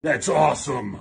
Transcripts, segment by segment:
That's awesome!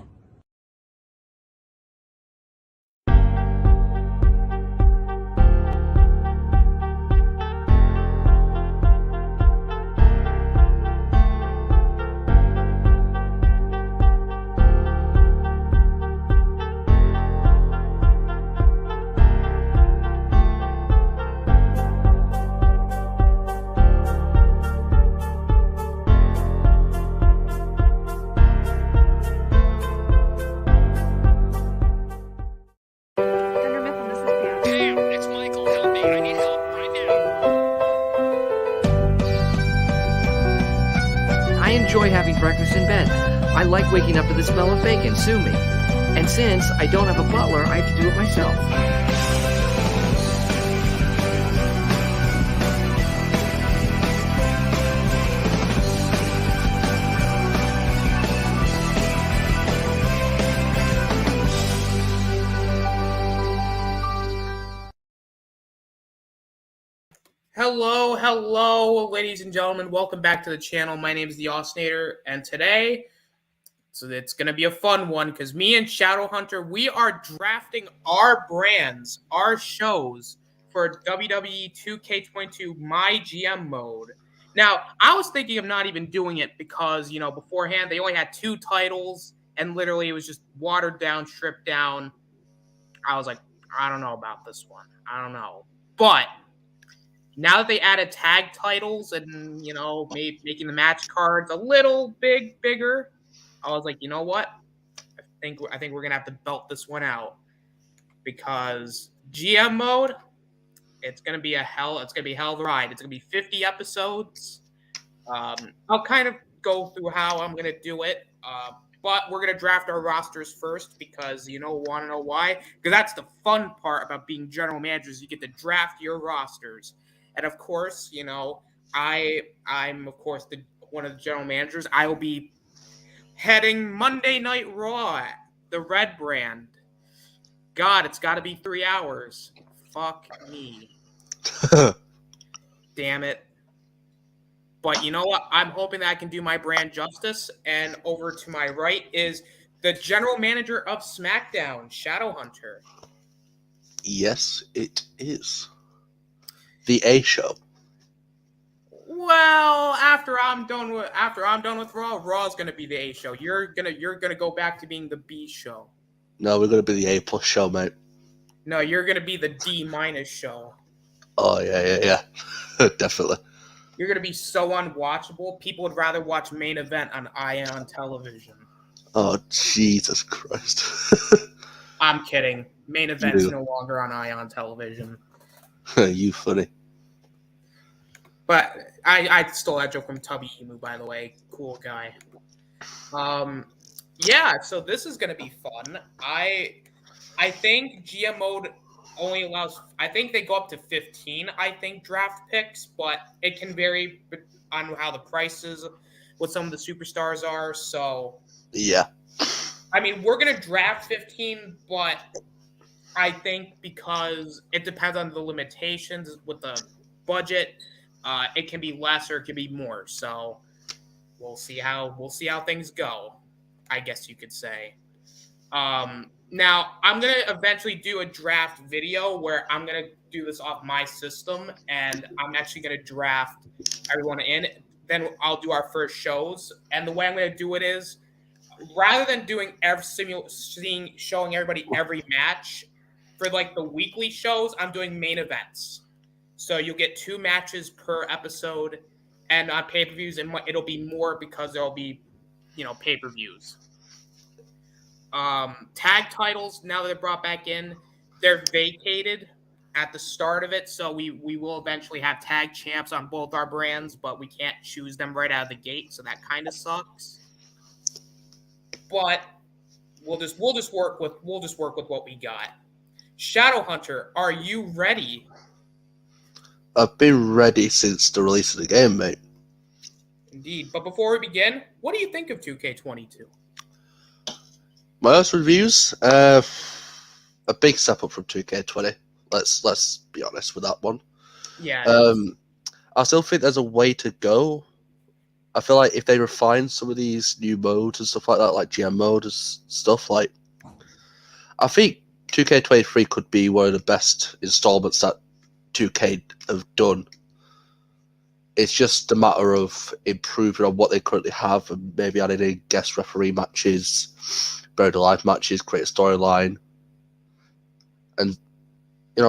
I enjoy having breakfast in bed. I like waking up to the smell of bacon. Sue me. And since I don't have a butler, I have to do it myself. Hello, ladies and gentlemen. Welcome back to the channel. My name is the Austinator, and today, it's going to be a fun one because me and Shadowhunter, we are drafting our brands, our shows for WWE 2K22 MyGM mode. Now, I was thinking of not even doing it because, beforehand they only had 2 titles, and literally it was just watered down, stripped down. I was like, I don't know about this one. I don't know. But now that they added tag titles and, making the match cards a little bigger, I was like, you know what? I think we're gonna have to belt this one out because GM mode, it's gonna be hell of a ride. It's gonna be 50 episodes. I'll kind of go through how I'm gonna do it. But we're gonna draft our rosters first because want to know why? Because that's the fun part about being general managers. You get to draft your rosters. And of course, I'm of course one of the general managers. I will be heading Monday Night Raw, the Red brand. God, it's got to be 3 hours. Fuck me. Damn it. But you know what? I'm hoping that I can do my brand justice. And over to my right is the general manager of Smackdown, Shadowhunter. Yes, it is. The A show. Well, after I'm done with Raw, Raw's gonna be the A show. You're gonna go back to being the B show. No, we're gonna be the A+ show, mate. No, you're gonna be the D- show. Oh yeah, definitely. You're gonna be so unwatchable. People would rather watch Main Event on Ion Television. Oh Jesus Christ! I'm kidding. Main Event's no longer on Ion Television. You funny. But I stole that joke from Tubby Emu, by the way. Cool guy. Yeah, so this is gonna be fun. I think GM mode only allows, I think they go up to 15, draft picks, but it can vary on how the prices, what some of the superstars are. So yeah, I mean, we're gonna draft 15, but I think because it depends on the limitations with the budget, it can be less or it can be more. So we'll see how things go, I guess you could say. Now I'm gonna eventually do a draft video where I'm gonna do this off my system, and I'm actually gonna draft everyone in. Then I'll do our first shows, and the way I'm gonna do it is, rather than doing showing everybody every match, for like the weekly shows, I'm doing main events. So you'll get 2 matches per episode, and on pay-per-views, it'll be more because there'll be, pay-per-views. Tag titles, now that they're brought back in, they're vacated at the start of it, so we will eventually have tag champs on both our brands, but we can't choose them right out of the gate, so that kind of sucks. But we'll just work with what we got. Shadowhunter, are you ready? I've been ready since the release of the game, mate. Indeed. But before we begin, what do you think of 2K22? My last reviews, a big step up from 2K20. Let's be honest with that one. Yeah. I still think there's a way to go I feel like if they refine some of these new modes and stuff like that, like GM mode and stuff, like I think 2K23 could be one of the best installments that 2K have done. It's just a matter of improving on what they currently have and maybe adding in guest referee matches, buried alive matches, create a storyline, and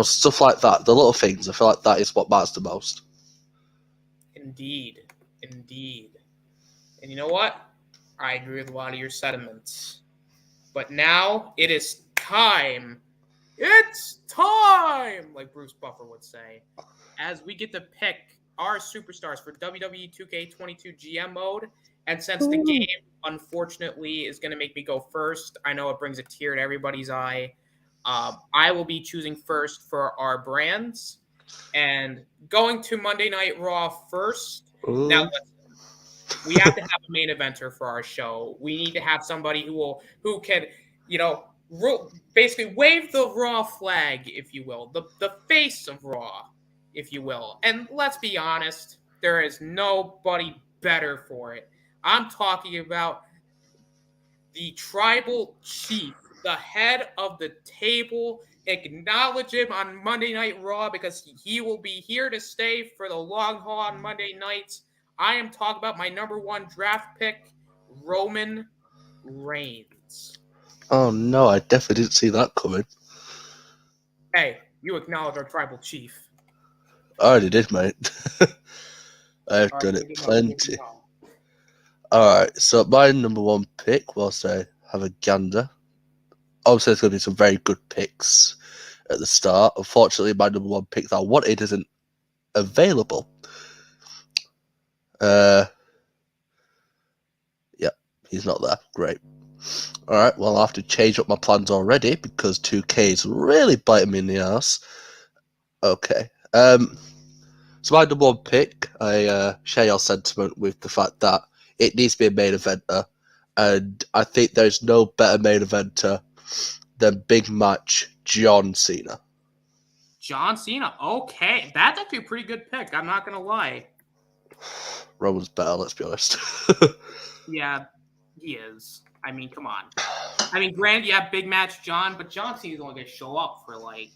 stuff like that. The little things. I feel like that is what matters the most. Indeed. And you know what? I agree with a lot of your sentiments. But now it is time. It's time, like Bruce Buffer would say, as we get to pick our superstars for WWE 2K22 GM mode. And since the game, unfortunately, is going to make me go first, I know it brings a tear to everybody's eye. I will be choosing first for our brands. And going to Monday Night Raw first. Ooh. Now, we have to have a main eventer for our show. We need to have somebody who can, basically wave the Raw flag, if you will, the face of Raw, if you will. And let's be honest, there is nobody better for it. I'm talking about the tribal chief, the head of the table. Acknowledge him on Monday Night Raw because he will be here to stay for the long haul on Monday nights. I am talking about my number 1 draft pick, Roman Reigns. Oh no, I definitely didn't see that coming. Hey, you acknowledge our tribal chief. I already did, mate. I've done it plenty. Alright, so my number 1 pick, whilst I have a gander. Obviously, there's going to be some very good picks at the start. Unfortunately, my number 1 pick that I wanted isn't available. Yeah, he's not there. Great. Alright, well, I have to change up my plans already because 2K is really biting me in the ass. Okay. So my number 1 pick, I share your sentiment with the fact that it needs to be a main eventer, and I think there's no better main eventer than Big Match John Cena. John Cena, okay. That's actually a pretty good pick, I'm not going to lie. Roman's better, let's be honest. Yeah, he is. I mean, come on. I mean, granted, you have Big Match John, but John Cena's only going to show up for like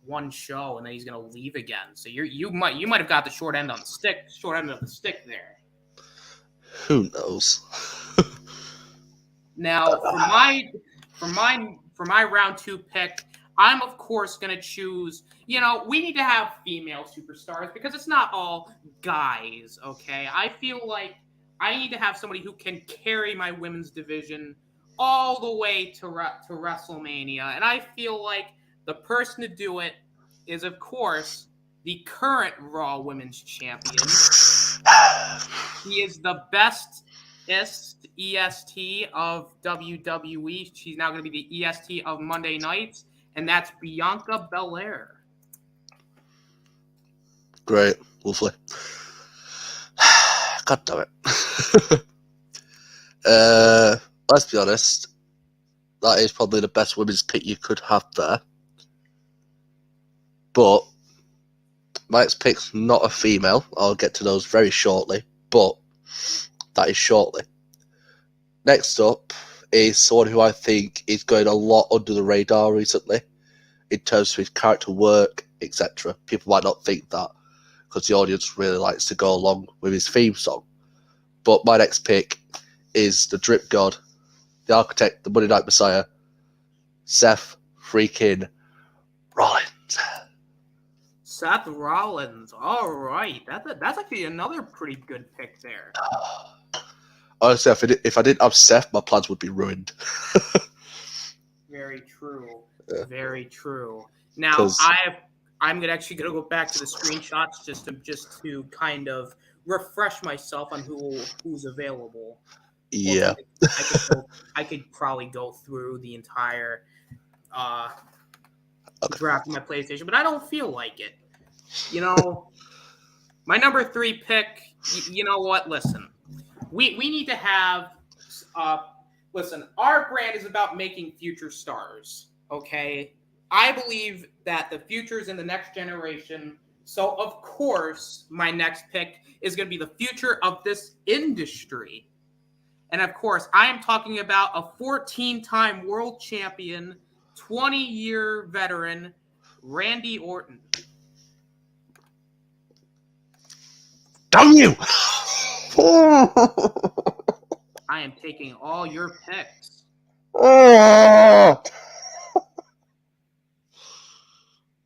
1 show, and then he's going to leave again. So you might have got the short end of the stick there. Who knows? Now, for my round 2 pick, I'm of course going to choose. We need to have female superstars because it's not all guys. Okay, I feel like I need to have somebody who can carry my women's division all the way to WrestleMania. And I feel like the person to do it is, of course, the current Raw Women's Champion. He is the best EST of WWE. She's now going to be the EST of Monday nights, and that's Bianca Belair. Great. Lovely. God damn it. Let's be honest. That is probably the best women's pick you could have there. But my next pick's not a female. I'll get to those very shortly. But that is shortly. Next up is someone who I think is going a lot under the radar recently in terms of his character work, etc. People might not think that because the audience really likes to go along with his theme song. But my next pick is the Drip God, the Architect, the Monday Night Messiah, Seth freaking Rollins. Seth Rollins. All right. That's actually another pretty good pick there. Honestly, if I didn't have Seth, my plans would be ruined. Very true. Yeah. Very true. Now, I'm actually going to go back to the screenshots just to kind of refresh myself on who's available. Yeah. I could probably go through the entire draft on my PlayStation, but I don't feel like it. My number 3 pick, you know what? Listen, we need to have listen, our brand is about making future stars, okay? I believe that the future is in the next generation. So, of course, my next pick is going to be the future of this industry. And, of course, I am talking about a 14-time world champion, 20-year veteran, Randy Orton. Damn you! I am taking all your picks.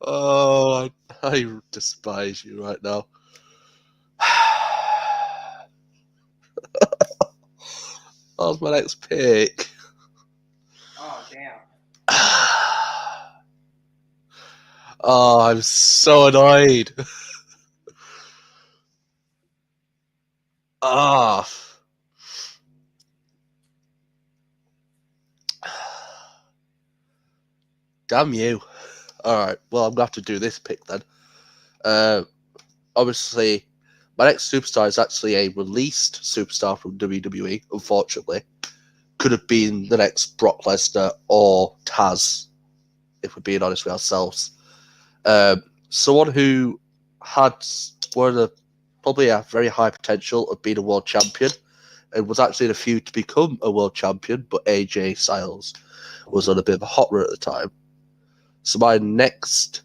Oh, I despise you right now. That was my next pick. Oh, damn. Oh, I'm so annoyed. Ah. Damn you. Alright, well, I'm going to have to do this pick then. Obviously, my next superstar is actually a released superstar from WWE, unfortunately. Could have been the next Brock Lesnar or Taz, if we're being honest with ourselves. Someone who had probably a very high potential of being a world champion and was actually in a feud to become a world champion, but AJ Styles was on a bit of a hot run at the time. So my next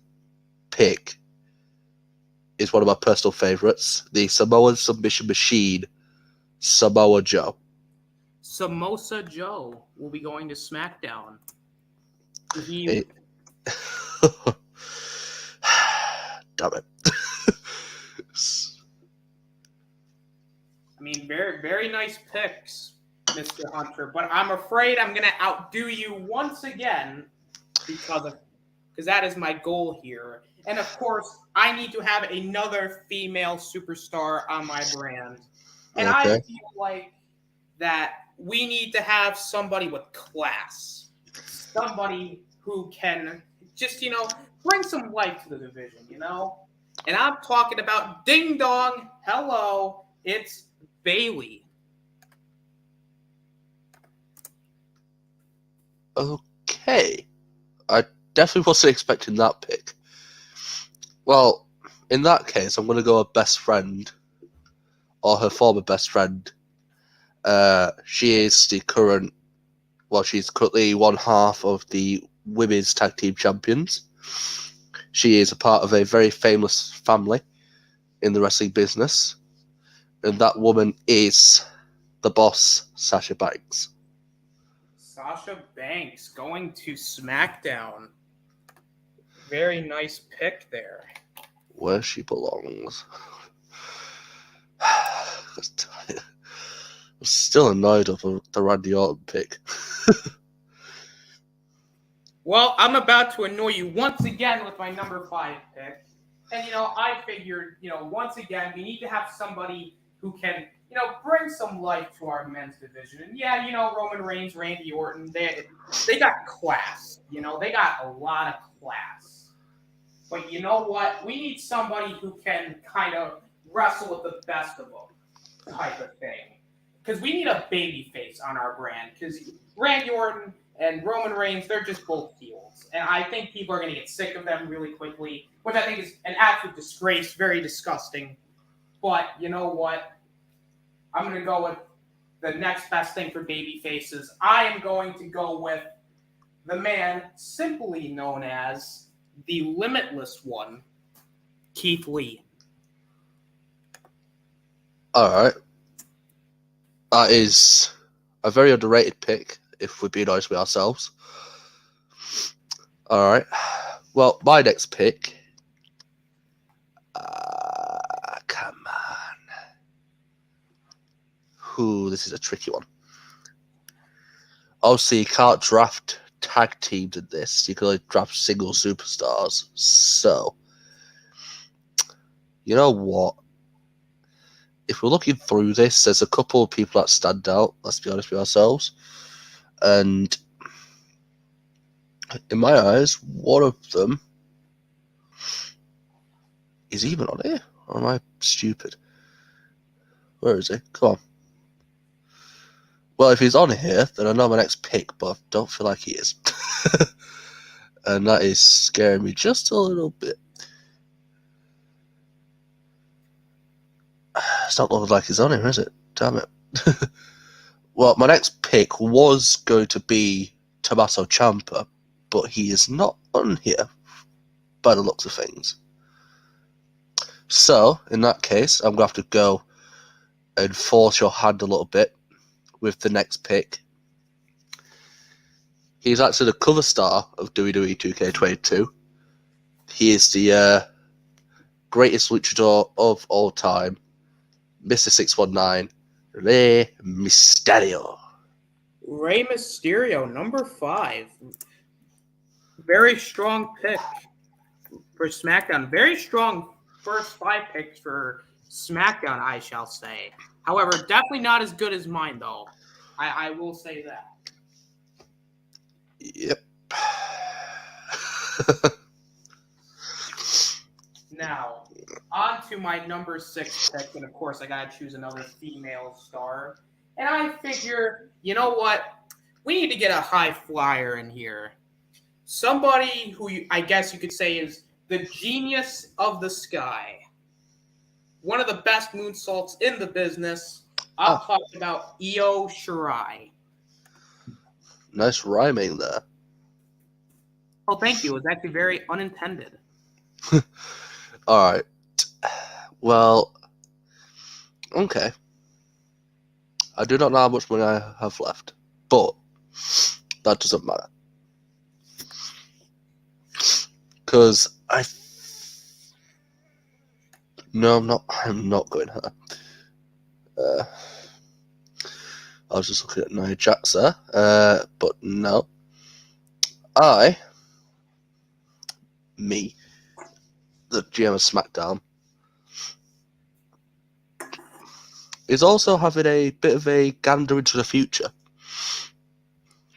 pick is one of my personal favourites, the Samoan submission machine, Samoa Joe. Samosa Joe will be going to SmackDown. Damn it. I mean, very, very nice picks, Mr. Hunter, but I'm afraid I'm going to outdo you once again because that is my goal here. And of course, I need to have another female superstar on my brand. And Okay. I feel like that we need to have somebody with class. Somebody who can just, bring some life to the division, And I'm talking about Ding Dong. Hello, it's Bailey. Okay. I definitely wasn't expecting that pick. Well, in that case, I'm going to go a best friend, or her former best friend. She is she's currently one half of the women's tag team champions. She is a part of a very famous family in the wrestling business. And that woman is the boss, Sasha Banks. Sasha Banks going to SmackDown. Very nice pick there. Where she belongs. I'm still annoyed of the Randy Orton pick. Well, I'm about to annoy you once again with my number 5 pick. And, I figured, once again, we need to have somebody who can, bring some life to our men's division. And yeah, Roman Reigns, Randy Orton, they got class. They got a lot of class. But you know what? We need somebody who can kind of wrestle with the best of them type of thing. Because we need a baby face on our brand. Because Randy Orton and Roman Reigns, they're just both heels. And I think people are going to get sick of them really quickly, which I think is an absolute disgrace, very disgusting. But you know what? I'm going to go with the next best thing for baby faces. I am going to go with the man simply known as the Limitless One, Keith Lee. All right. That is a very underrated pick, if we're being honest with ourselves. All right. Well, my next pick. Come on. Ooh, this is a tricky one. Obviously, you can't draft tag teams in this. You can only draft single superstars. So, you know what? If we're looking through this, there's a couple of people that stand out, let's be honest with ourselves. And in my eyes, one of them is even on here. Or am I stupid? Where is he? Come on. Well, if he's on here, then I know my next pick, but I don't feel like he is. And that is scaring me just a little bit. It's not looking like he's on here, is it? Damn it. Well, my next pick was going to be Tommaso Ciampa, but he is not on here by the looks of things. So, in that case, I'm going to have to go and force your hand a little bit with the next pick. He's actually the cover star of WWE 2K22. He is the greatest luchador of all time, Mr. 619, Rey Mysterio. Rey Mysterio, number 5. Very strong pick for SmackDown. Very strong first 5 picks for SmackDown, I shall say. However, definitely not as good as mine, though. I will say that. Yep. Now, on to my number 6 pick, and of course, I gotta choose another female star. And I figure, you know what? We need to get a high flyer in here. Somebody who I guess you could say is the genius of the sky. One of the best moonsaults in the business. I'm talking about Io Shirai. Nice rhyming there. Oh, thank you. It was actually very unintended. Alright. Well, okay. I do not know how much money I have left, but that doesn't matter. Because No, I'm not going her. I was just looking at Nia Jax there, but no. The GM of Smackdown, is also having a bit of a gander into the future,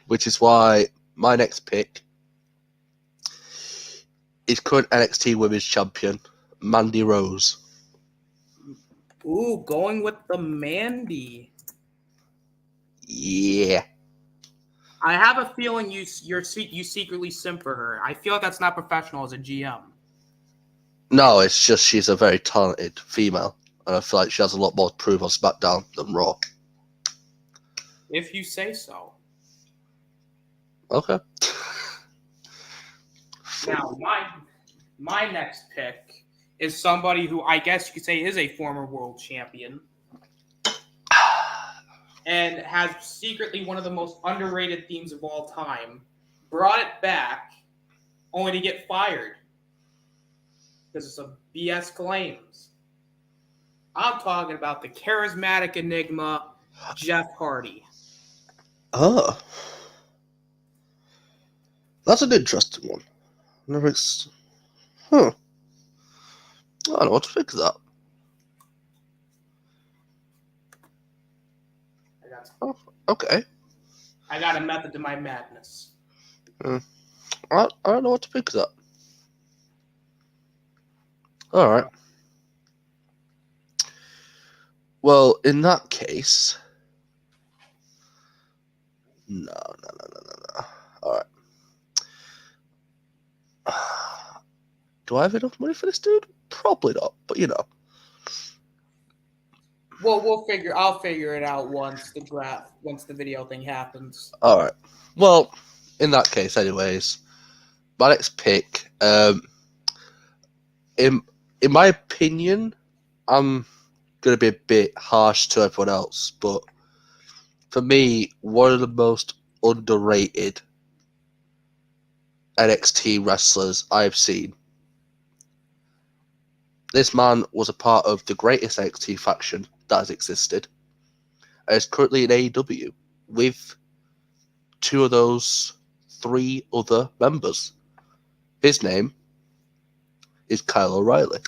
which is why my next pick is current NXT Women's Champion, Mandy Rose. Ooh, going with the Mandy. Yeah. I have a feeling you secretly simp for her. I feel like that's not professional as a GM. No, it's just she's a very talented female, and I feel like she has a lot more to prove on SmackDown than Raw. If you say so. Okay. Now, my next pick is somebody who I guess you could say is a former world champion and has secretly one of the most underrated themes of all time. Brought it back only to get fired because of some BS claims. I'm talking about the charismatic enigma, Jeff Hardy. Oh. That's an interesting one. I don't know what to think of that. Okay. I got a method to my madness. I don't know what to think of that. All right. Well, in that case, no. All right. Do I have enough money for this dude? Probably not, but you know. Well, I'll figure it out once the video thing happens. All right. Well, in that case, anyways, my next pick. In my opinion, I'm gonna be a bit harsh to everyone else, but for me, one of the most underrated NXT wrestlers I've seen. This man was a part of the greatest NXT faction that has existed, and is currently in AEW with 2 of those 3 other members. His name is Kyle O'Reilly.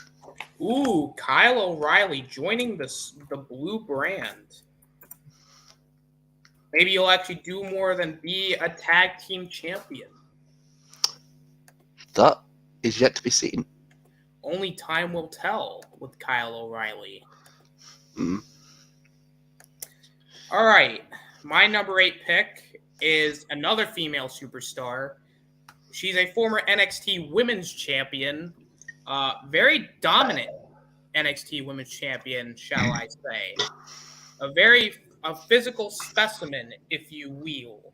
Ooh, Kyle O'Reilly joining the blue brand. Maybe you'll actually do more than be a tag team champion. That is yet to be seen. Only time will tell with Kyle O'Reilly. All right. My number 8 pick is another female superstar. She's a former NXT Women's Champion. Very dominant NXT Women's Champion, shall I say. A physical specimen, if you will.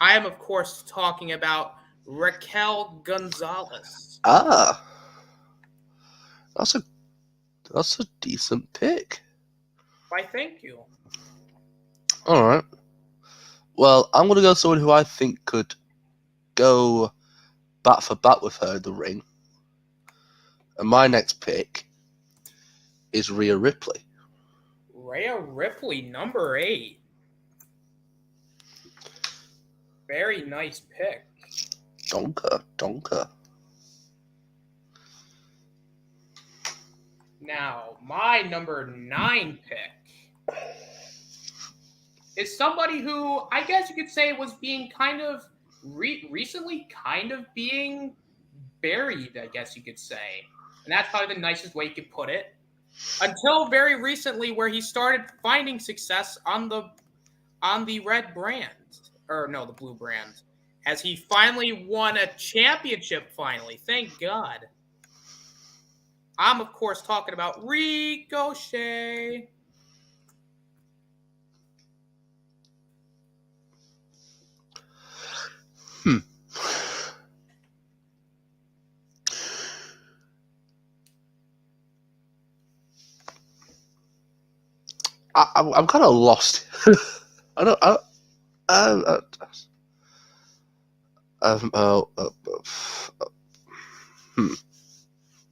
I am, of course, talking about Raquel Gonzalez. Ah, that's a decent pick. Why, thank you. All right. Well, I'm going to go with someone who I think could go bat for bat with her in the ring. And my next pick is Rhea Ripley. Rhea Ripley, number 8. Very nice pick. Donka. Now, my number 9 pick is somebody who I guess you could say was being kind of recently kind of being buried, I guess you could say. And that's probably the nicest way you could put it. Until very recently, where he started finding success on the red brand. Or no, the blue brand. As he finally won a championship finally. Thank God. I'm, of course, talking about Ricochet. I'm kind of lost.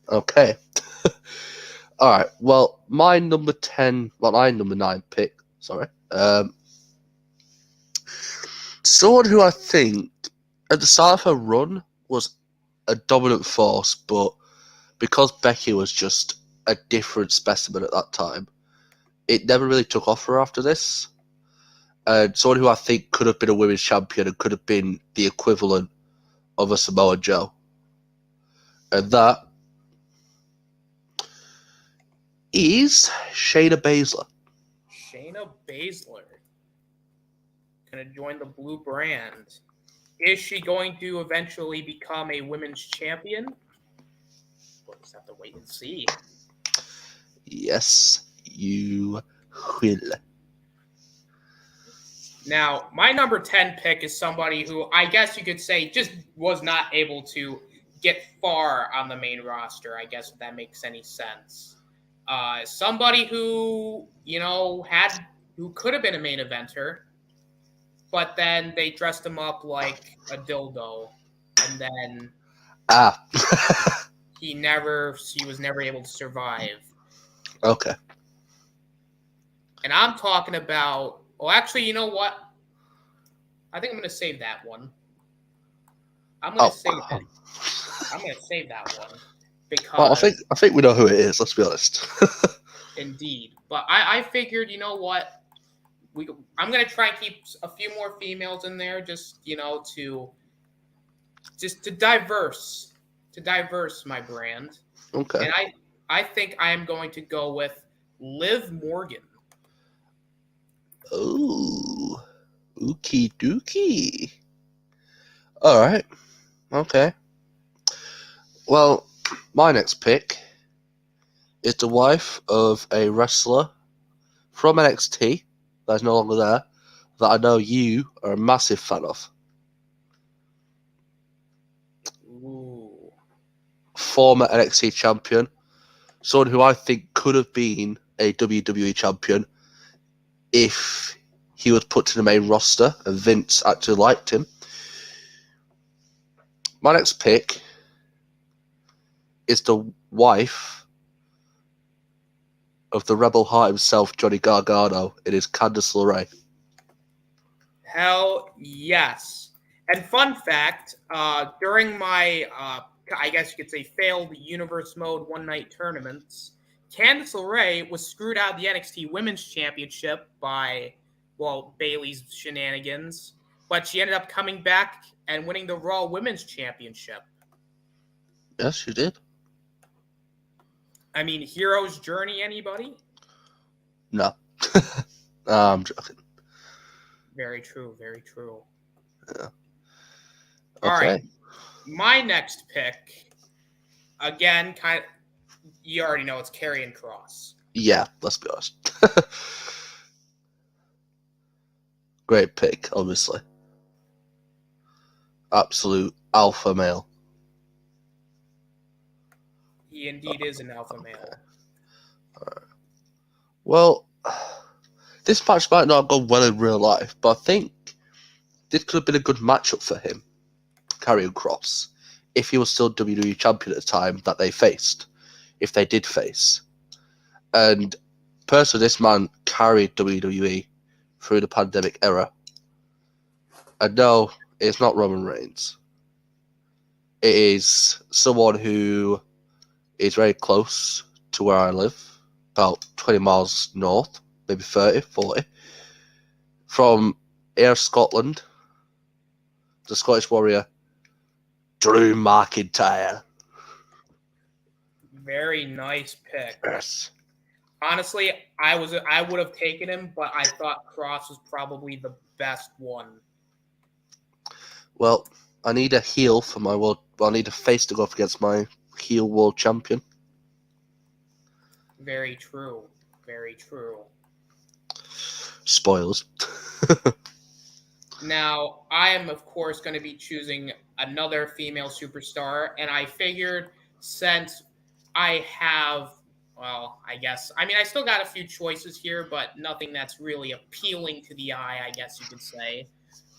Okay. All right. Well, my number 9 pick. Sorry. Someone who I think at the start of her run was a dominant force, but because Becky was just a different specimen at that time, it never really took off for her after this. And someone who I think could have been a women's champion and could have been the equivalent of a Samoa Joe. And that is Shayna Baszler. Shayna Baszler. Going to join the blue brand. Is she going to eventually become a women's champion? We'll just have to wait and see. Yes, you will. Now, my number 10 pick is somebody who I guess you could say just was not able to get far on the main roster, I guess, if that makes any sense. Somebody who, who could have been a main eventer, but then they dressed him up like a dildo, and then he was never able to survive. Okay. And I'm talking about, well, actually, you know what? I think I'm going to save that one. I'm going to save that one because Well, I think we know who it is. Let's be honest. Indeed, but I figured, you know what? I'm going to try and keep a few more females in there, just to diverse my brand. Okay. And I think I am going to go with Liv Morgan. Ooh, ookie dookie. All right. Okay. Well, my next pick is the wife of a wrestler from NXT that's no longer there, that I know you are a massive fan of. Ooh. Former NXT champion, someone who I think could have been a WWE champion if he was put to the main roster and Vince actually liked him. My next pick is the wife of the Rebel Heart himself, Johnny Gargano. It is Candice LeRae. Hell yes. And fun fact, during my, I guess you could say, failed Universe Mode one-night tournaments, Candice LeRae was screwed out of the NXT Women's Championship by, Bayley's shenanigans. But she ended up coming back and winning the Raw Women's Championship. Yes, she did. I mean, hero's journey, anybody? No. I'm joking. Very true, very true. Yeah. All Okay. right. My next pick, again, You already know it's Karrion Kross. Yeah, let's be honest. Great pick, obviously. Absolute alpha male. He indeed is an alpha male. Alright. Well, this match might not have gone well in real life, but I think this could have been a good matchup for him, Karrion Kross, if he was still WWE champion at the time that they faced, if they did face. And personally, this man carried WWE through the pandemic era. And no, it's not Roman Reigns. It is someone who is very close to where I live, about 20 miles north, maybe 30, 40. From Ayr, Scotland, the Scottish Warrior, Drew McIntyre. Very nice pick. Yes. Honestly, I would have taken him, but I thought Kross was probably the best one. Well, I need a heel for my world. Well, I need a face to go up against my heel world champion. Very true. Very true. Spoilers. Now, I am, of course, going to be choosing another female superstar, and I figured since I have, well, I still got a few choices here, but nothing that's really appealing to the eye, I guess you could say.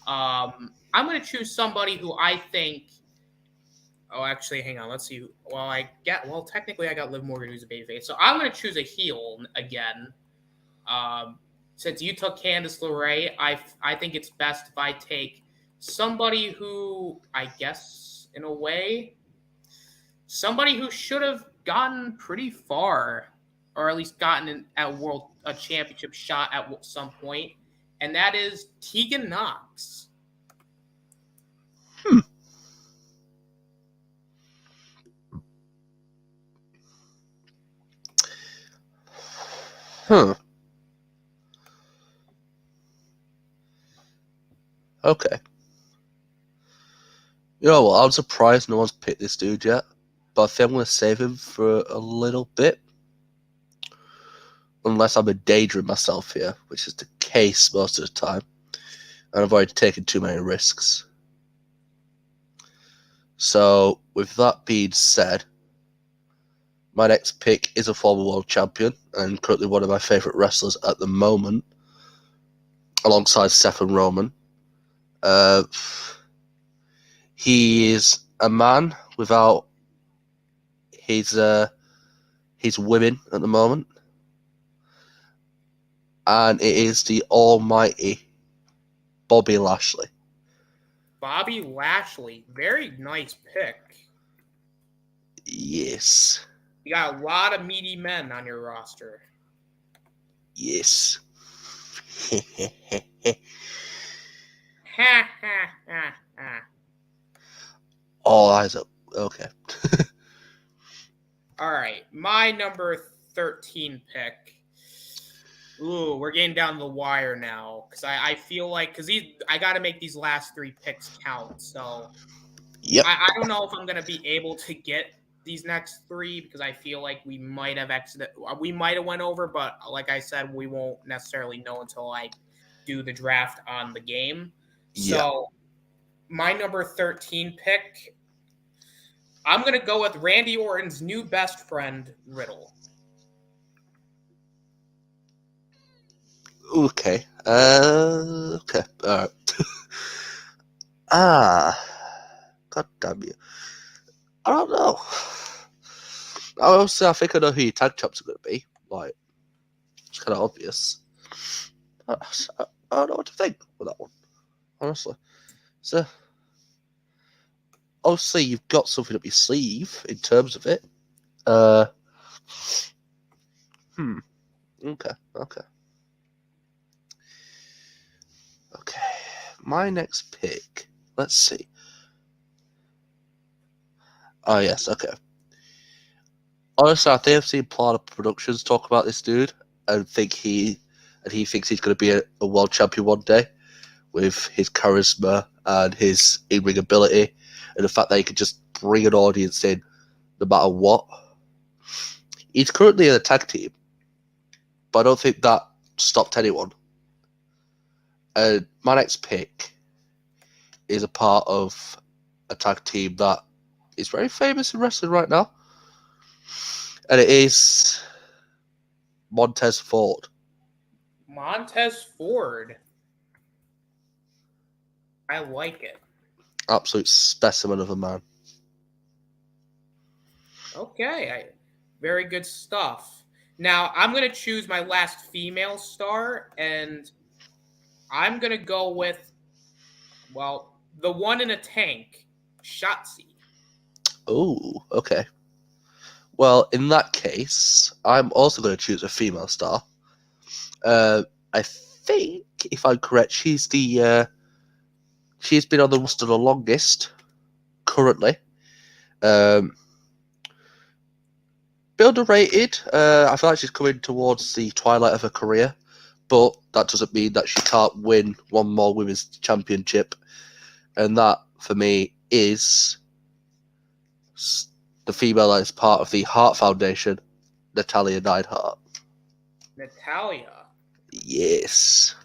I'm going to choose somebody who I think. Oh, actually, hang on. Let's see. Technically, I got Liv Morgan, who's a babyface. So I'm going to choose a heel again. Since you took Candice LeRae, I think it's best if I take somebody who, I guess, in a way, somebody who should have gotten pretty far, or at least gotten a championship shot at some point, and that is Tegan Knox. Okay. You know what? I'm surprised no one's picked this dude yet, but I think I'm going to save him for a little bit. Unless I'm endangering myself here, which is the case most of the time. And I've already taken too many risks. So, with that being said, my next pick is a former world champion and currently one of my favourite wrestlers at the moment, alongside Seth and Roman. He is a man without his women at the moment. And it is the almighty Bobby Lashley. Bobby Lashley. Very nice pick. Yes. You got a lot of meaty men on your roster. Yes. Ha ha ha ha. All eyes up. Okay. All right. My number 13 pick. Ooh, we're getting down the wire now. Because I feel like, I got to make these last three picks count. So, Yep. I don't know if I'm going to be able to get these next three because I feel like we might have went over, but like I said, we won't necessarily know until I do the draft on the game. So my number 13 pick, I'm going to go with Randy Orton's new best friend, Riddle. Okay. Okay. All right. God damn you. I don't know. Honestly, I think I know who your tag champs are going to be. Like, it's kind of obvious. I don't know what to think with that one, honestly. So, obviously, you've got something up your sleeve in terms of it. Okay. My next pick. Let's see. Oh, yes, okay. Honestly, I think I've seen Plana Productions talk about this dude and he thinks he's going to be a world champion one day with his charisma and his in-ring ability and the fact that he can just bring an audience in no matter what. He's currently in a tag team, but I don't think that stopped anyone. And my next pick is a part of a tag team that is very famous in wrestling right now. And it is Montez Ford. Montez Ford. I like it. Absolute specimen of a man. Okay, very good stuff. Now, I'm going to choose my last female star, and I'm going to go with, well, the one in a tank, Shotzi. Oh, okay. Well, in that case, I'm also going to choose a female star. I think, if I'm correct, she's been on the roster the longest currently. Bit underrated. I feel like she's coming towards the twilight of her career, but that doesn't mean that she can't win one more women's championship. And that, for me, is the female that is part of the Hart Foundation, Natalia Neidhart. Natalia. Yes.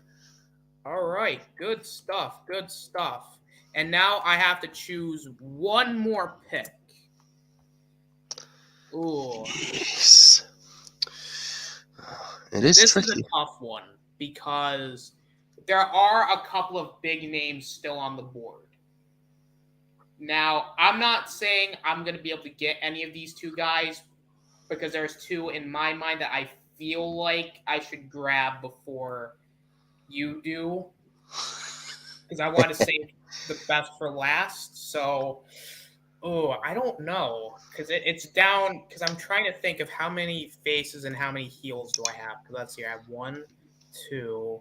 All right, good stuff, good stuff. And now I have to choose one more pick. Ooh. Yes. It is This tricky. is a tough one because there are a couple of big names still on the board. Now, I'm not saying I'm going to be able to get any of these two guys because there's two in my mind that I feel like I should grab before you do. Because I want to save the best for last. So, I don't know. Because it's down. Because I'm trying to think of how many faces and how many heels do I have. Because let's see. I have 1, 2,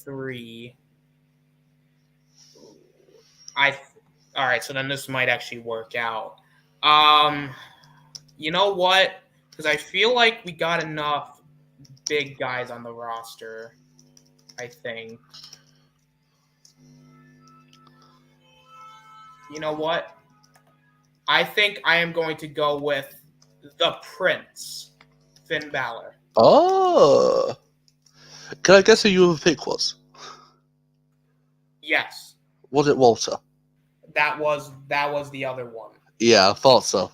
3. All right, so then this might actually work out. You know what? Because I feel like we got enough big guys on the roster, I think. You know what? I think I am going to go with the Prince, Finn Balor. Oh. Can I guess who your pick was? Yes. Was it Walter? That was the other one. Yeah, I thought so.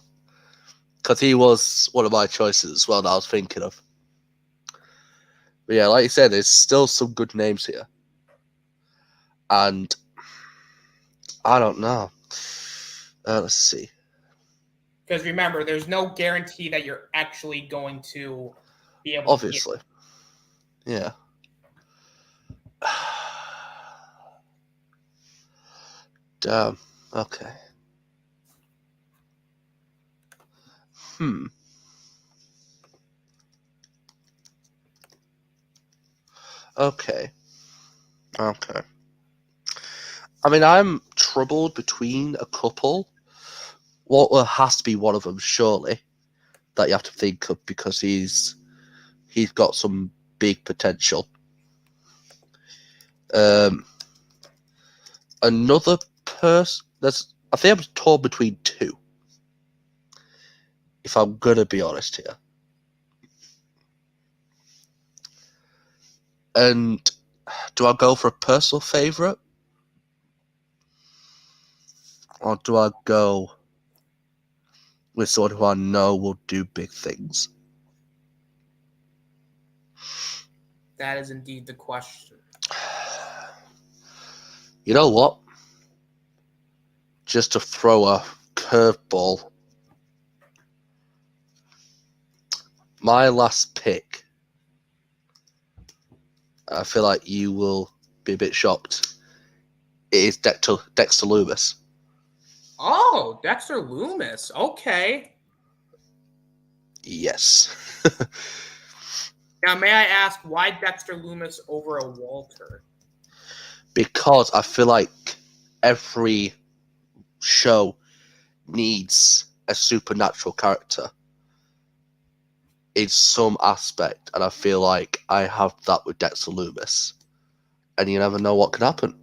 Because he was one of my choices as well that I was thinking of. But yeah, like you said, there's still some good names here. And I don't know. Let's see. Because remember, there's no guarantee that you're actually going to be able Obviously. to get. Yeah. Damn. Okay. Okay. I mean, I'm troubled between a couple. Walter has to be one of them, surely, that you have to think of because he's got some big potential. Another person, I think I'm torn between two, if I'm going to be honest here. And do I go for a personal favourite? Or do I go with someone who I know will do big things? That is indeed the question. You know what? Just to throw a curveball, my last pick, I feel like you will be a bit shocked. It is Dexter Lumis. Oh, Dexter Lumis. Okay. Yes. Now, may I ask why Dexter Lumis over a Walter? Because I feel like every show needs a supernatural character in some aspect, and I feel like I have that with Dexter Lumis, and you never know what can happen.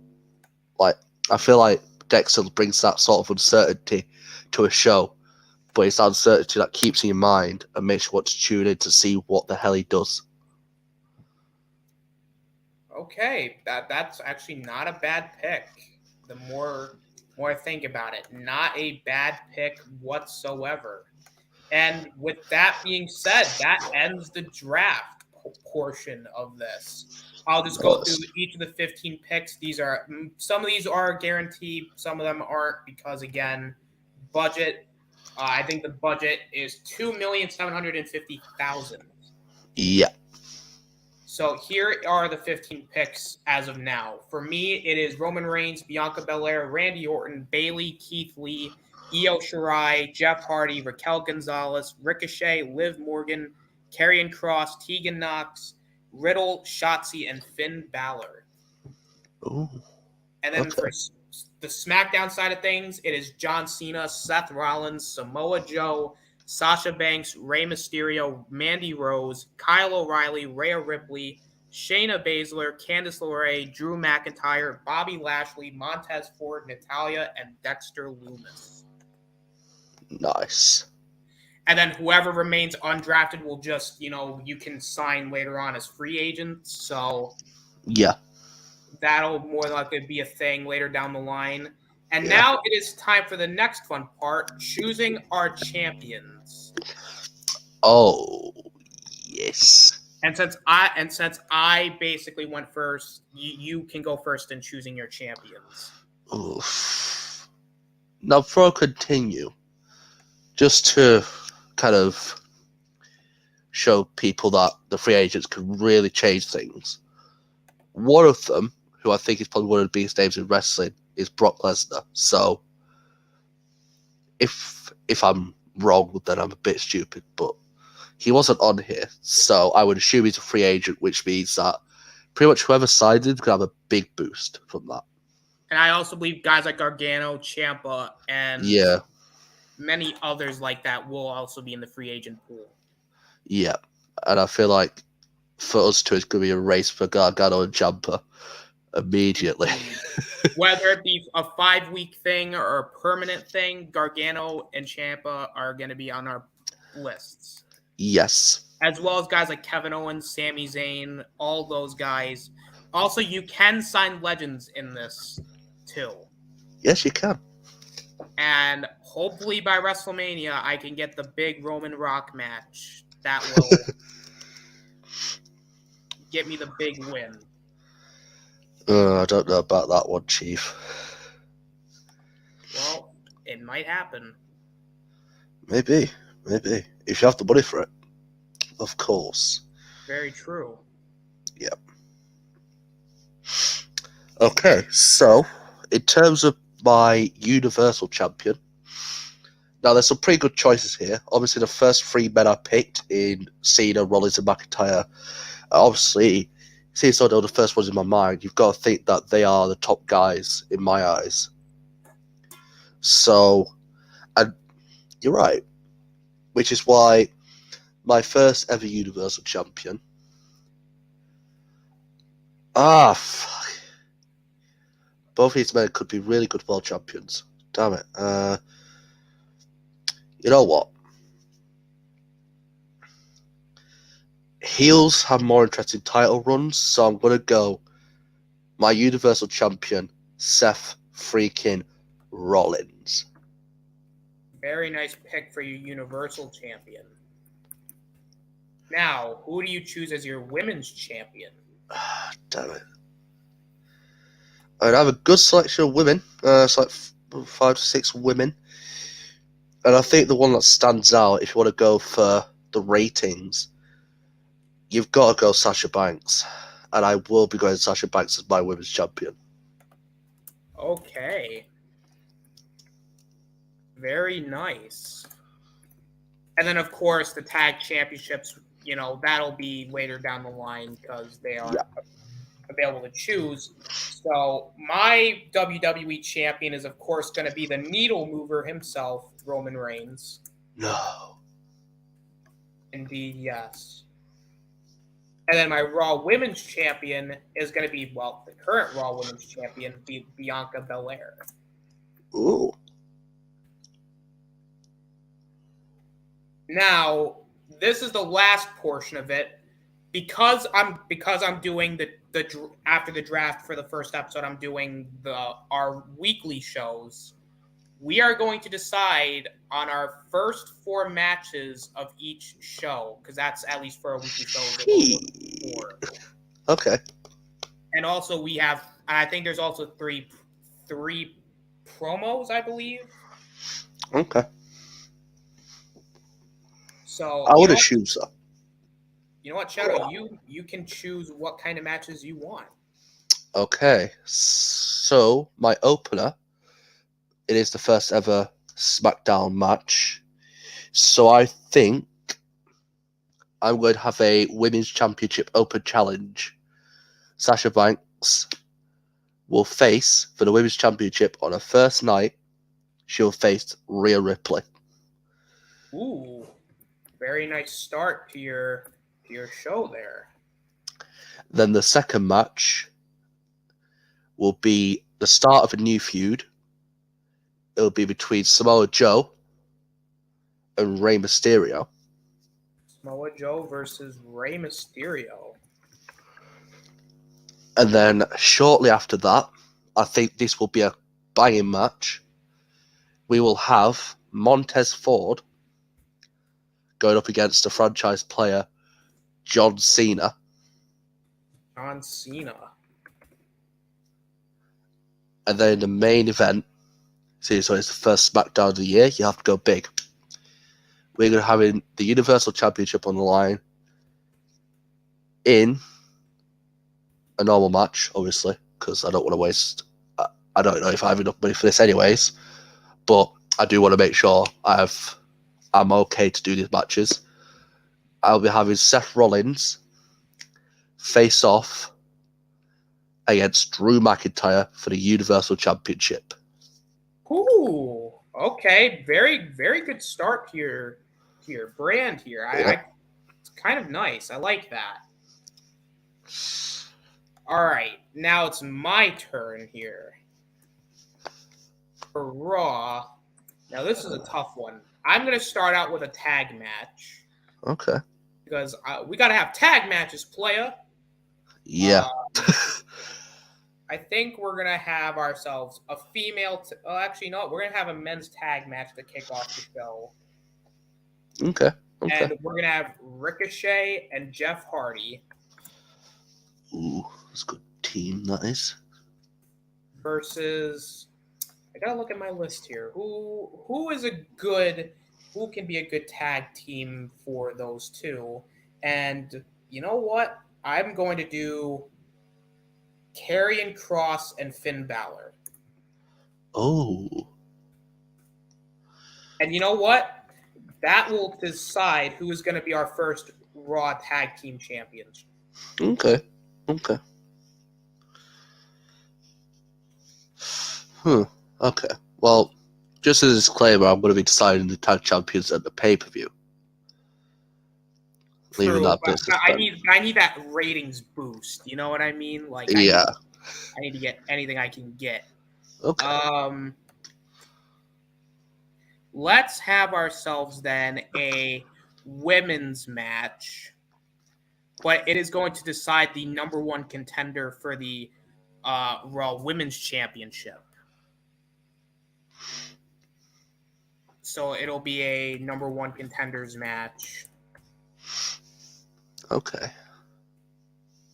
Like, I feel like Dexter brings that sort of uncertainty to a show, but it's uncertainty that keeps in your mind and makes you want to tune in to see what the hell he does. Okay, that's actually not a bad pick. The more I think about it, not a bad pick whatsoever. And with that being said, that ends the draft portion of this. I'll just go through each of the 15 picks. Some of these are guaranteed, some of them aren't because again, budget. I think the budget is $2,750,000. Yeah. So here are the 15 picks as of now. For me, it is Roman Reigns, Bianca Belair, Randy Orton, Bayley, Keith Lee, Io Shirai, Jeff Hardy, Raquel Gonzalez, Ricochet, Liv Morgan, Karrion Kross, Tegan Knox, Riddle, Shotzi, and Finn Balor. Ooh. And then for the SmackDown side of things, it is John Cena, Seth Rollins, Samoa Joe, Sasha Banks, Rey Mysterio, Mandy Rose, Kyle O'Reilly, Rhea Ripley, Shayna Baszler, Candice LeRae, Drew McIntyre, Bobby Lashley, Montez Ford, Natalya, and Dexter Lumis. Nice. And then whoever remains undrafted will just, you can sign later on as free agents. So yeah, that'll more likely be a thing later down the line. And now it is time for the next fun part, choosing our champions. Oh, yes. And since I basically went first, you can go first in choosing your champions. Oof. Now, before I continue, just to kind of show people that the free agents can really change things, one of them, who I think is probably one of the biggest names in wrestling, is Brock Lesnar. So, if I'm wrong, then I'm a bit stupid, but he wasn't on here, so I would assume he's a free agent, which means that pretty much whoever signed him could have a big boost from that. And I also believe guys like Gargano, Ciampa, and many others like that will also be in the free agent pool. Yeah, and I feel like for us two, it's going to be a race for Gargano and Ciampa immediately. Whether it be a 5-week thing or a permanent thing, Gargano and Ciampa are going to be on our lists. Yes. As well as guys like Kevin Owens, Sami Zayn, all those guys. Also, you can sign legends in this too. Yes, you can. And hopefully by WrestleMania, I can get the big Roman Rock match. That will get me the big win. I don't know about that one, Chief. Well, it might happen. Maybe. If you have the money for it. Of course. Very true. Yep. Okay, so in terms of my Universal Champion, now there's some pretty good choices here. Obviously, the first 3 men I picked in Cena, Rollins, and McIntyre. Obviously, since I know the first ones in my mind, you've got to think that they are the top guys in my eyes. So, and you're right, which is why my first ever Universal Champion. Fuck. Both these men could be really good world champions. Damn it. You know what? Heels have more interesting title runs, so I'm going to go my Universal Champion, Seth freaking Rollins. Very nice pick for your Universal Champion. Now, who do you choose as your Women's Champion? Damn it. I'd have a good selection of women. It's like 5 to 6 women. And I think the one that stands out, if you want to go for the ratings, you've got to go Sasha Banks. And I will be going Sasha Banks as my Women's Champion. Okay. Very nice. And then, of course, the tag championships, that'll be later down the line because they are available to choose. So my WWE champion is, of course, going to be the needle mover himself, Roman Reigns. No. Indeed, yes. And then my Raw Women's Champion is going to be, the current Raw Women's Champion, Bianca Belair. Ooh. Now, this is the last portion of it. Because I'm doing the after the draft for the first episode, I'm doing our weekly shows. We are going to decide on our first 4 matches of each show, because that's at least for a weekly show. Okay. And also I think there's also three promos, I believe. Okay. So I would assume so. You know what, Shadow? You can choose what kind of matches you want. Okay. So my opener, it is the first ever Smackdown match. So I think I'm going to have a Women's Championship Open Challenge. Sasha Banks will face, for the Women's Championship on her first night, she'll face Rhea Ripley. Ooh, very nice start to your show there. Then the second match will be the start of a new feud. It'll be between Samoa Joe and Rey Mysterio. Samoa Joe versus Rey Mysterio. And then shortly after that, I think this will be a banging match. We will have Montez Ford going up against the franchise player John Cena. John Cena. And then in the main event, so it's the first SmackDown of the year, you have to go big. We're going to have the Universal Championship on the line in a normal match, obviously, because I don't want to waste. I don't know if I have enough money for this, anyways. But I do want to make sure I'm okay to do these matches. I'll be having Seth Rollins face off against Drew McIntyre for the Universal Championship. Ooh, okay, very very good start to your brand here. It's kind of nice. I like that. All right, now it's my turn here. For Raw, now this is a tough one. I'm going to start out with a tag match. Okay. Because we got to have tag matches, playa. Yeah. I think we're going to have ourselves a female... actually, no, we're going to have a men's tag match to kick off the show. Okay. And we're going to have Ricochet and Jeff Hardy. Ooh, that's a good team, that is. Versus... I got to look at my list here. Who can be a good tag team for those two? And you know what? I'm going to do Karrion Kross and Finn Balor. Oh. And you know what? That will decide who is going to be our first Raw Tag Team Champions. Okay. Okay. Well, just as a disclaimer, I'm going to be deciding the tag champions at the pay-per-view. Leaving that bit. I need that ratings boost. You know what I mean? Like, yeah. I need to get anything I can get. Okay. Let's have ourselves then a women's match, but it is going to decide the number one contender for the Raw Women's Championship. So it'll be a number one contenders match. Okay.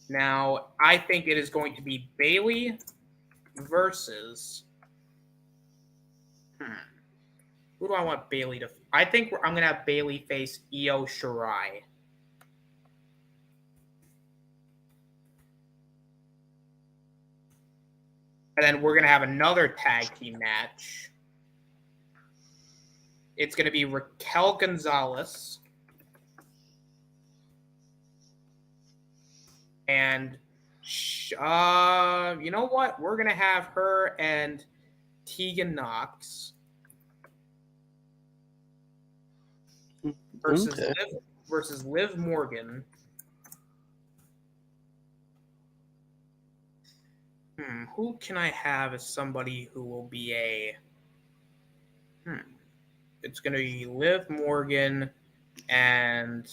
Now, I think it is going to be Bayley versus... Who do I want Bayley to... I think I'm going to have Bayley face Io Shirai. And then we're going to have another tag team match. It's going to be Raquel Gonzalez and you know what? We're going to have her and Tegan Knox versus Liv Morgan. Who can I have as somebody who will be a... It's going to be Liv Morgan and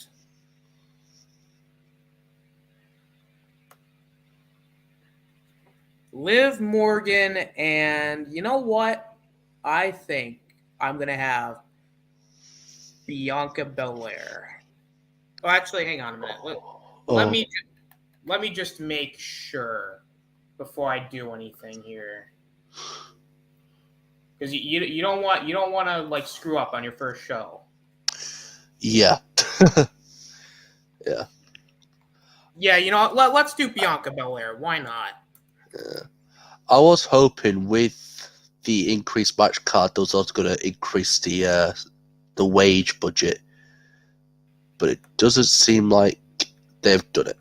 Liv Morgan, and you know what? I think I'm gonna have Bianca Belair. Oh, actually, hang on a minute. Oh, Let me just make sure before I do anything here, because you don't want to like screw up on your first show. yeah. Yeah. Yeah, you know, let's do Bianca Belair. Why not? I was hoping with the increased match card, those are going to increase the wage budget, but it doesn't seem like they've done it.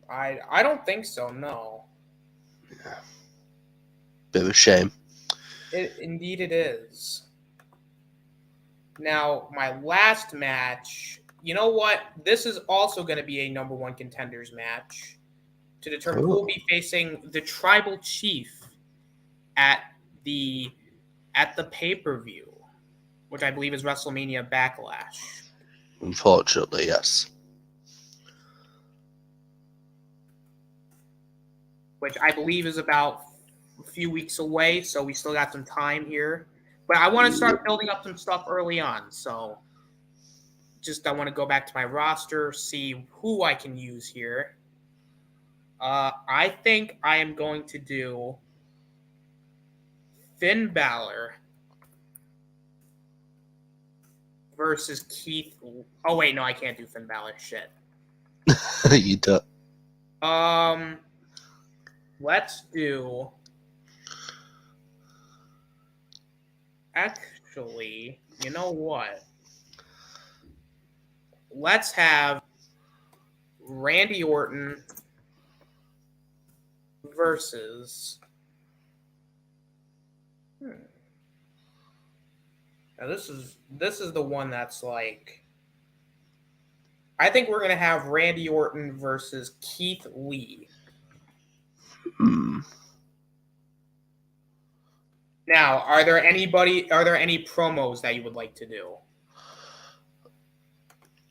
I don't think so. No. Bit of a shame. Indeed it is. Now, my last match, you know what? This is also going to be a number one contenders match to determine who will be facing the Tribal Chief at the pay-per-view, which I believe is WrestleMania Backlash. Unfortunately, yes. Which I believe is about a few weeks away, so we still got some time here. But I want to start building up some stuff early on, so I want to go back to my roster, see who I can use here. I think I am going to do Finn Balor versus Keith. Oh wait, no, I can't do Finn Balor. Shit. You don't. Let's do. Actually, you know what? Let's have Randy Orton versus. Now this is the one that's like. I think we're gonna have Randy Orton versus Keith Lee. Now, are there any promos that you would like to do?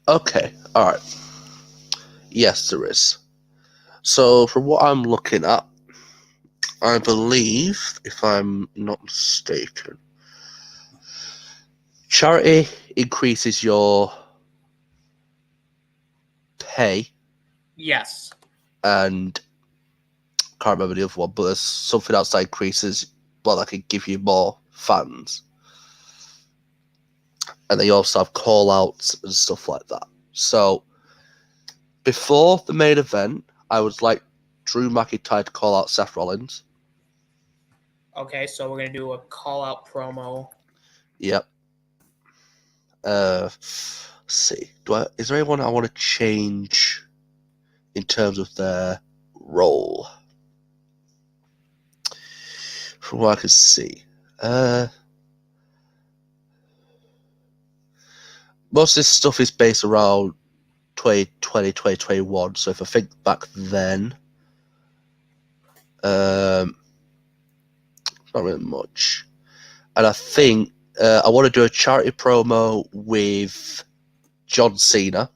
Okay, alright. Yes, there is. So, from what I'm looking at, I believe, if I'm not mistaken, charity increases your pay. Yes. And can't remember the other one, but there's something else that increases, well, that can give you more fans. And then you also have call-outs and stuff like that. So, before the main event, I would like Drew McIntyre to call out Seth Rollins. Okay, so we're going to do a call-out promo. Yep. Let's see. Is there anyone I want to change in terms of their role? From what I can see. Most of this stuff is based around 2020, 2021. So if I think back then, not really much. And I think I want to do a charity promo with John Cena.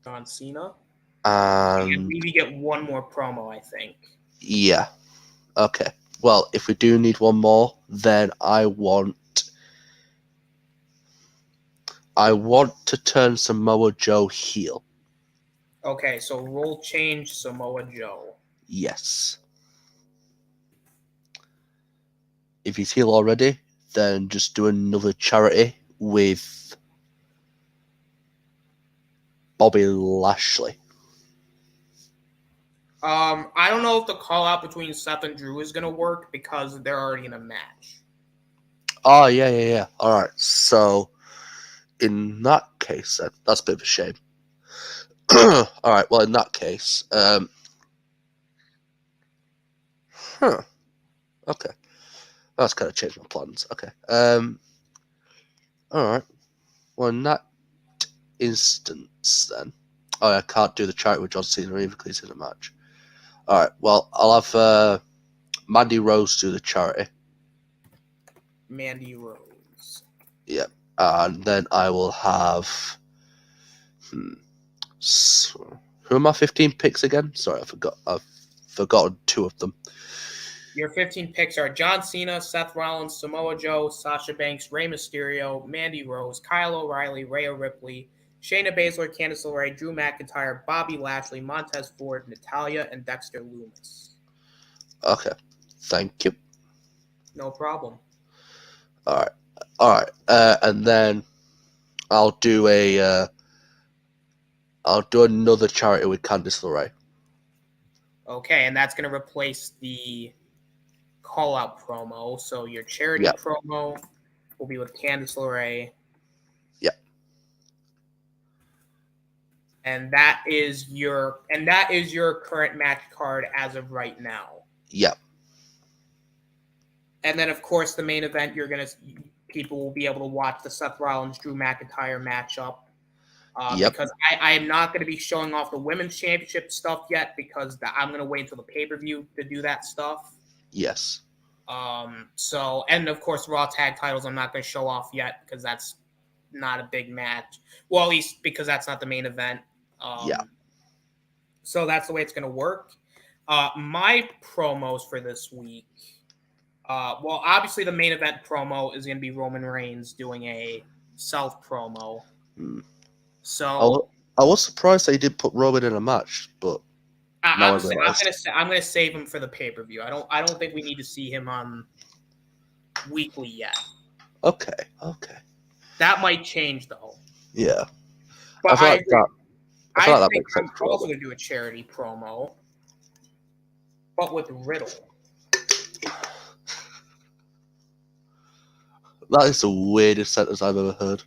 John Cena? And we get one more promo, I think. Yeah. Okay. Well, if we do need one more, then I want to turn Samoa Joe heel. Okay, so role change Samoa Joe. Yes. If he's heel already, then just do another charity with Bobby Lashley. I don't know if the call out between Seth and Drew is gonna work because they're already in a match. Oh yeah. All right. So in that case, then that's a bit of a shame. All right. Well, in that case, okay. That's kind of changed my plans. Okay. All right. Well, in that instance, then, I can't do the charity with John Cena either because he's in a match. All right. Well, I'll have Mandy Rose do the charity. Mandy Rose. Yep. And then I will have. Who are my 15 picks again? Sorry, I forgot. I've forgotten 2 of them. Your 15 picks are John Cena, Seth Rollins, Samoa Joe, Sasha Banks, Rey Mysterio, Mandy Rose, Kyle O'Reilly, Rhea Ripley, Shayna Baszler, Candice LeRae, Drew McIntyre, Bobby Lashley, Montez Ford, Natalya, and Dexter Lumis. Okay. Thank you. No problem. All right. And then I'll do another charity with Candice LeRae. Okay, and that's going to replace the call-out promo. So your charity promo will be with Candice LeRae. Yep. And that is your current match card as of right now. Yep. And then, of course, the main event, people will be able to watch the Seth Rollins Drew McIntyre matchup. Because I am not going to be showing off the women's championship stuff yet because I'm going to wait until the pay-per-view to do that stuff. Yes. And of course, Raw tag titles I'm not going to show off yet because that's not a big match. Well, at least because that's not the main event. So that's the way it's going to work. My promos for this week. Well, obviously the main event promo is going to be Roman Reigns doing a self promo. So I was surprised they did put Roman in a match, but I'm gonna save him for the pay-per-view. I don't think we need to see him on weekly yet. Okay. That might change though. Yeah. But I think I'm also gonna do a charity promo, but with Riddle. That is the weirdest sentence I've ever heard.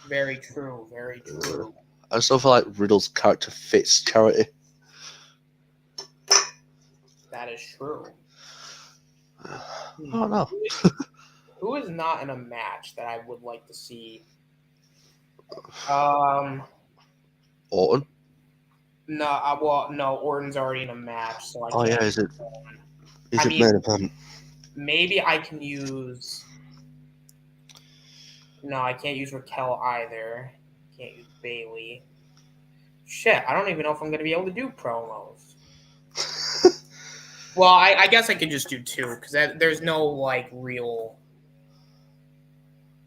Very true. Very true. I still feel like Riddle's character fits charity. That is true. I don't know. Who is not in a match that I would like to see? Orton? No, Orton's already in a match, so I can't. Is it main event? Maybe I can use. No, I can't use Raquel either. Can't use Bailey. Shit, I don't even know if I'm going to be able to do promos. Well, I guess I could just do 2 because there's no real.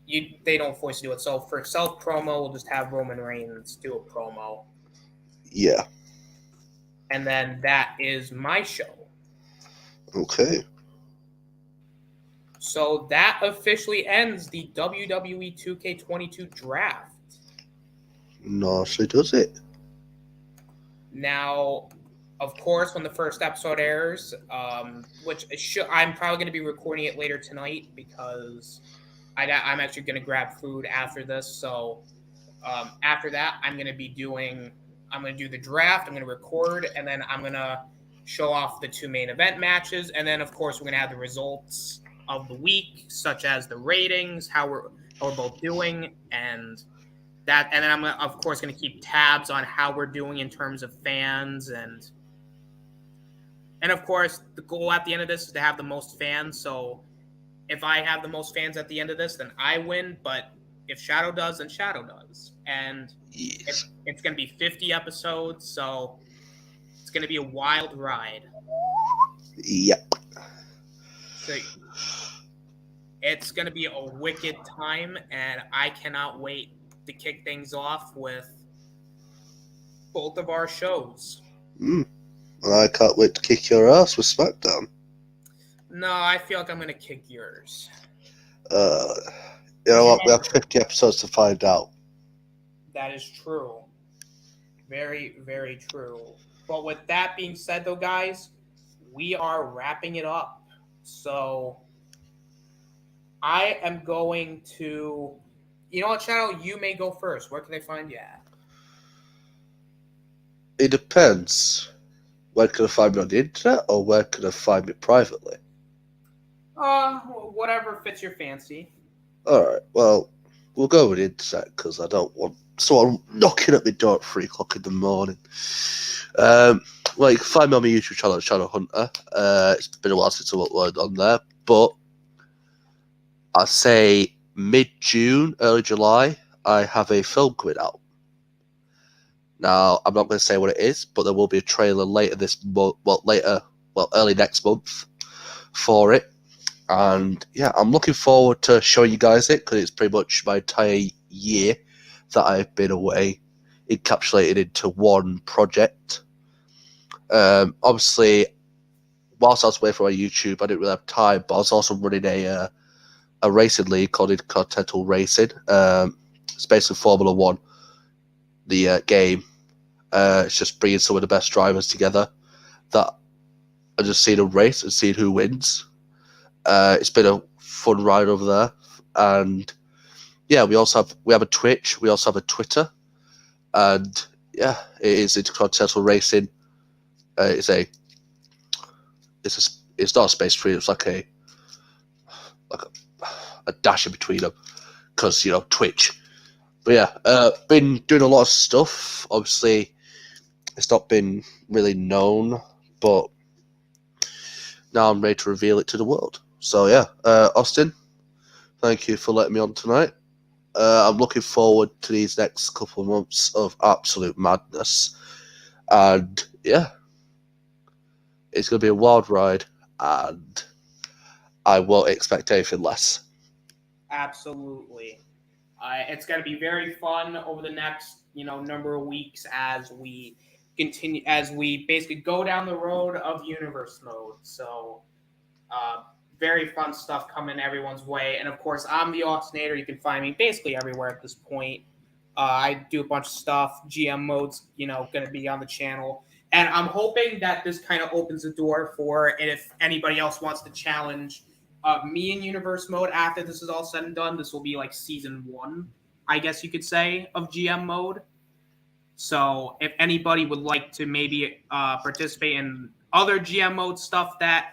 They don't force you to do it. So for self promo, we'll just have Roman Reigns do a promo. Yeah. And then that is my show. Okay. So that officially ends the WWE 2K22 draft. No, she does it. Now, of course, when the first episode airs, which I'm probably going to be recording it later tonight because I'm actually going to grab food after this. So after that, I'm going to do the draft. I'm going to record, and then I'm going to show off the 2 main event matches. And then, of course, we're going to have the results of the week, such as the ratings, how we're both doing, and then I'm of course going to keep tabs on how we're doing in terms of fans, and of course the goal at the end of this is to have the most fans. So if I have the most fans at the end of this, then I win. But if Shadow does, then Shadow does, and it's going to be 50 episodes, so it's going to be a wild ride. Yep. So it's going to be a wicked time, and I cannot wait to kick things off with both of our shows. And I can't wait to kick your ass with Smackdown. No, I feel like I'm going to kick yours. You know what? We have 50 episodes to find out. That is true. Very, very true. But with that being said, though, guys, we are wrapping it up. So I am going to, you know what, Shadow? You may go first. Where can they find you at? It depends. Where can I find me on the internet, or where can I find me privately? Whatever fits your fancy. Alright, well, we'll go with the internet, because I don't want someone knocking at my door at 3 o'clock in the morning. Well, you can find me on my YouTube channel, Shadow Hunter. It's been a while since I uploaded on there, but I'd say mid-June, early July, I have a film coming out. Now, I'm not going to say what it is, but there will be a trailer later this month, early next month for it. And yeah, I'm looking forward to showing you guys it because it's pretty much my entire year that I've been away, encapsulated into one project. Obviously, whilst I was away from my YouTube, I didn't really have time, but I was also running a racing league called Intercontinental Racing. It's basically Formula One, the game. It's just bringing some of the best drivers together that I just seen them race and seeing who wins. It's been a fun ride over there, and yeah, we have a Twitch, we also have a Twitter, and yeah, it is Intercontinental Racing. It's not a space between. It's like a dash in between them, because Twitch. But yeah, been doing a lot of stuff. Obviously, it's not been really known, but now I'm ready to reveal it to the world. So yeah, Austin, thank you for letting me on tonight. I'm looking forward to these next couple of months of absolute madness, and yeah, it's going to be a wild ride, and I won't expect anything less. Absolutely. It's going to be very fun over the next, number of weeks as we continue, as we basically go down the road of universe mode. So, very fun stuff coming everyone's way. And of course, I'm the Austinator. You can find me basically everywhere at this point. I do a bunch of stuff. GM mode's, going to be on the channel. And I'm hoping that this kind of opens the door for if anybody else wants to challenge me in universe mode after this is all said and done. This will be like season 1, I guess you could say, of GM mode. So if anybody would like to maybe participate in other GM mode stuff that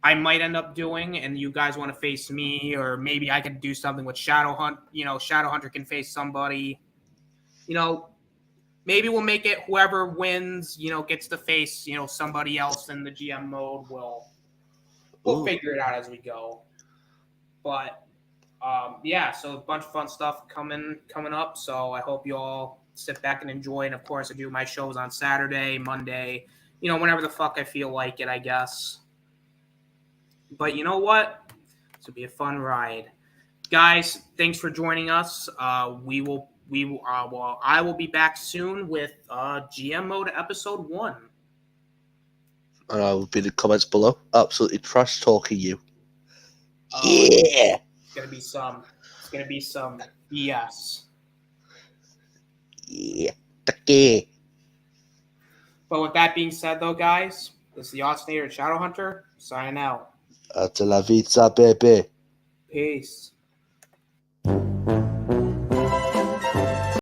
I might end up doing, and you guys want to face me, or maybe I could do something with Shadowhunt. Shadowhunter can face somebody. Maybe we'll make it whoever wins, gets to face, somebody else in the GM mode. We'll figure it out as we go. But yeah, so a bunch of fun stuff coming up. So I hope you all sit back and enjoy. And of course, I do my shows on Saturday, Monday, whenever the fuck I feel like it, I guess. But you know what? This will be a fun ride, guys. Thanks for joining us. I will be back soon with GM Mode episode 1. And I will be in the comments below, absolutely trash talking you. Yeah, it's gonna be some BS. Yeah, okay. But with that being said, though, guys, this is the Austinator and Shadowhunter signing out. Hasta la vista, baby. Peace.